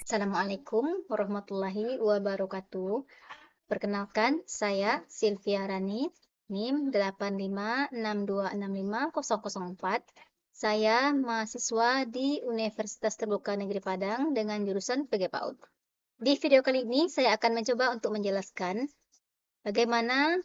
Assalamualaikum warahmatullahi wabarakatuh. Perkenalkan, saya Sylvia Rani, NIM 8562650004. Saya mahasiswa di Universitas Terbuka Negeri Padang dengan jurusan PG PAUD. Di video kali ini saya akan mencoba untuk menjelaskan bagaimana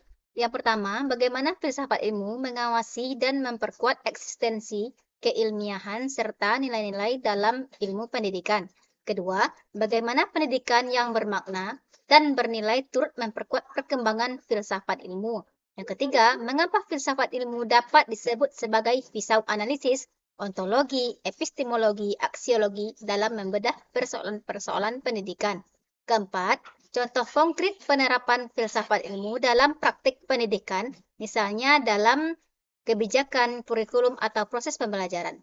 filsafat ilmu mengawasi dan memperkuat eksistensi keilmiahan serta nilai-nilai dalam ilmu pendidikan. Kedua, bagaimana pendidikan yang bermakna dan bernilai turut memperkuat perkembangan filsafat ilmu. Yang ketiga, mengapa filsafat ilmu dapat disebut sebagai pisau analisis, ontologi, epistemologi, aksiologi dalam membedah persoalan-persoalan pendidikan. Keempat, contoh konkret penerapan filsafat ilmu dalam praktik pendidikan, misalnya dalam kebijakan, kurikulum, atau proses pembelajaran.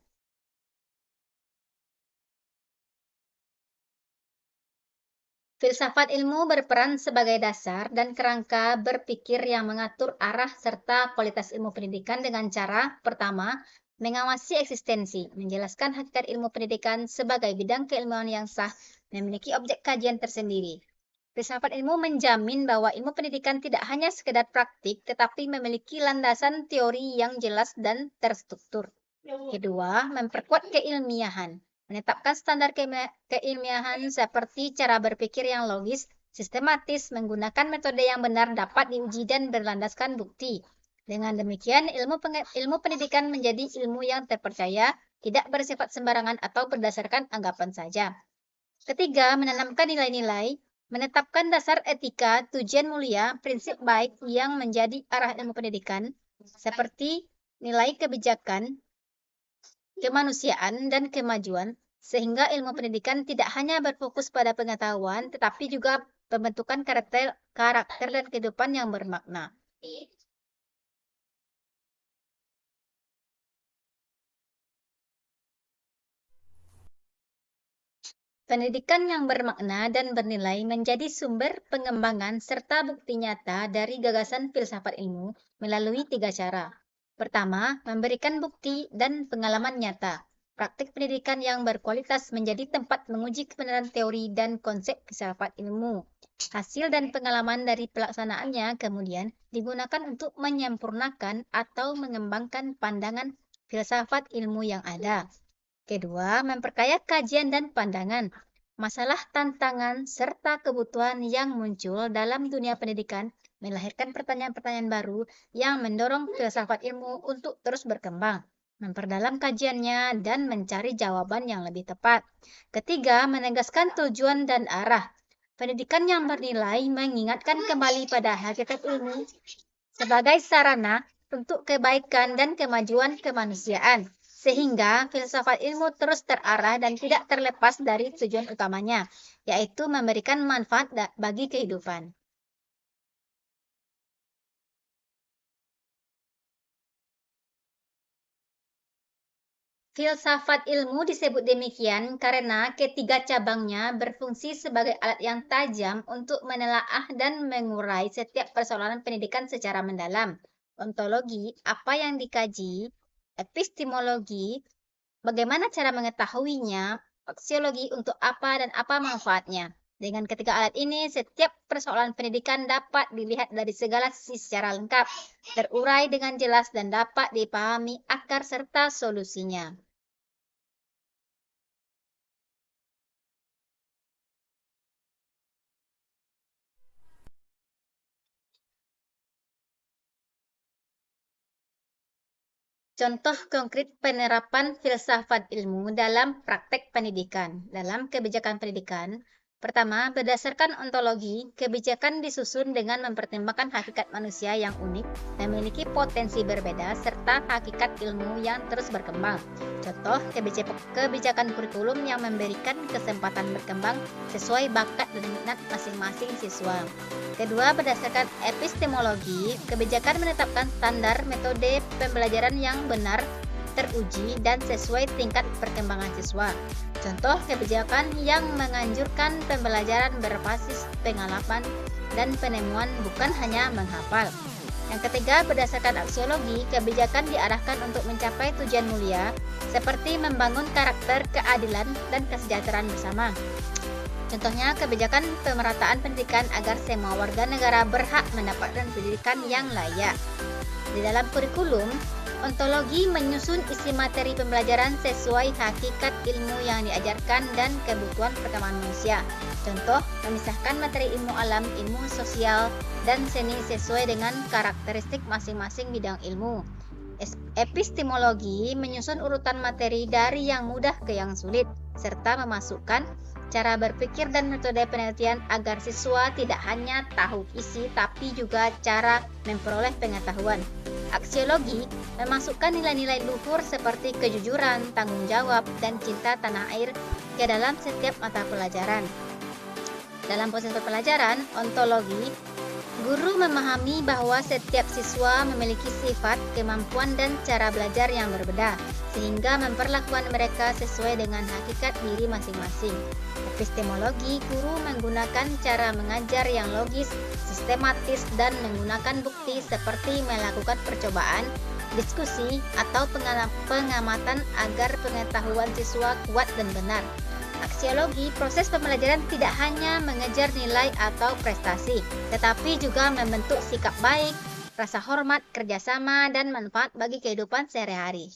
Filsafat ilmu berperan sebagai dasar dan kerangka berpikir yang mengatur arah serta kualitas ilmu pendidikan dengan cara, pertama, mengawasi eksistensi, menjelaskan hakikat ilmu pendidikan sebagai bidang keilmuan yang sah, memiliki objek kajian tersendiri. Filsafat ilmu menjamin bahwa ilmu pendidikan tidak hanya sekedar praktik, tetapi memiliki landasan teori yang jelas dan terstruktur. Kedua, memperkuat keilmiahan. Menetapkan standar keilmiahan seperti cara berpikir yang logis, sistematis, menggunakan metode yang benar dapat diuji dan berlandaskan bukti. Dengan demikian, ilmu pendidikan menjadi ilmu yang terpercaya, tidak bersifat sembarangan atau berdasarkan anggapan saja. Ketiga, menanamkan nilai-nilai, menetapkan dasar etika, tujuan mulia, prinsip baik yang menjadi arah ilmu pendidikan, seperti nilai kebijakan, kemanusiaan, dan kemajuan, sehingga ilmu pendidikan tidak hanya berfokus pada pengetahuan, tetapi juga pembentukan karakter dan kehidupan yang bermakna. Pendidikan yang bermakna dan bernilai menjadi sumber pengembangan serta bukti nyata dari gagasan filsafat ilmu melalui tiga cara. Pertama, memberikan bukti dan pengalaman nyata. Praktik pendidikan yang berkualitas menjadi tempat menguji kebenaran teori dan konsep filsafat ilmu. Hasil dan pengalaman dari pelaksanaannya kemudian digunakan untuk menyempurnakan atau mengembangkan pandangan filsafat ilmu yang ada. Kedua, memperkaya kajian dan pandangan, masalah, tantangan, serta kebutuhan yang muncul dalam dunia pendidikan melahirkan pertanyaan-pertanyaan baru yang mendorong filsafat ilmu untuk terus berkembang, memperdalam kajiannya, dan mencari jawaban yang lebih tepat. Ketiga, menegaskan tujuan dan arah. Pendidikan yang bernilai mengingatkan kembali pada hakikat ilmu sebagai sarana untuk kebaikan dan kemajuan kemanusiaan, sehingga filsafat ilmu terus terarah dan tidak terlepas dari tujuan utamanya, yaitu memberikan manfaat bagi kehidupan. Filsafat ilmu disebut demikian karena ketiga cabangnya berfungsi sebagai alat yang tajam untuk menelaah dan mengurai setiap persoalan pendidikan secara mendalam. Ontologi, apa yang dikaji, epistemologi, bagaimana cara mengetahuinya, aksiologi, untuk apa dan apa manfaatnya. Dengan ketiga alat ini, setiap persoalan pendidikan dapat dilihat dari segala sisi secara lengkap, terurai dengan jelas, dan dapat dipahami akar serta solusinya. Contoh konkret penerapan filsafat ilmu dalam praktek pendidikan. Dalam kebijakan pendidikan, pertama, berdasarkan ontologi, kebijakan disusun dengan mempertimbangkan hakikat manusia yang unik, memiliki potensi berbeda, serta hakikat ilmu yang terus berkembang. Contoh, kebijakan kurikulum yang memberikan kesempatan berkembang sesuai bakat dan minat masing-masing siswa. Kedua, berdasarkan epistemologi, kebijakan menetapkan standar metode pembelajaran yang benar, teruji, dan sesuai tingkat perkembangan siswa. Contoh kebijakan yang menganjurkan pembelajaran berbasis pengalaman dan penemuan, bukan hanya menghafal. Yang ketiga, berdasarkan aksiologi, kebijakan diarahkan untuk mencapai tujuan mulia, seperti membangun karakter, keadilan, dan kesejahteraan bersama. Contohnya, kebijakan pemerataan pendidikan agar semua warga negara berhak mendapatkan pendidikan yang layak. Di dalam kurikulum, ontologi menyusun isi materi pembelajaran sesuai hakikat ilmu yang diajarkan dan kebutuhan perkembangan manusia. Contoh, memisahkan materi ilmu alam, ilmu sosial, dan seni sesuai dengan karakteristik masing-masing bidang ilmu. Epistemologi menyusun urutan materi dari yang mudah ke yang sulit, serta memasukkan cara berpikir dan metode penelitian agar siswa tidak hanya tahu isi tapi juga cara memperoleh pengetahuan. Aksiologi memasukkan nilai-nilai luhur seperti kejujuran, tanggung jawab, dan cinta tanah air ke dalam setiap mata pelajaran. Dalam proses pembelajaran ontologi, guru memahami bahwa setiap siswa memiliki sifat, kemampuan, dan cara belajar yang berbeda, sehingga memperlakukan mereka sesuai dengan hakikat diri masing-masing. Epistemologi, guru menggunakan cara mengajar yang logis, sistematis, dan menggunakan bukti seperti melakukan percobaan, diskusi, atau pengamatan agar pengetahuan siswa kuat dan benar. Aksiologi, proses pembelajaran tidak hanya mengejar nilai atau prestasi, tetapi juga membentuk sikap baik, rasa hormat, kerjasama, dan manfaat bagi kehidupan sehari-hari.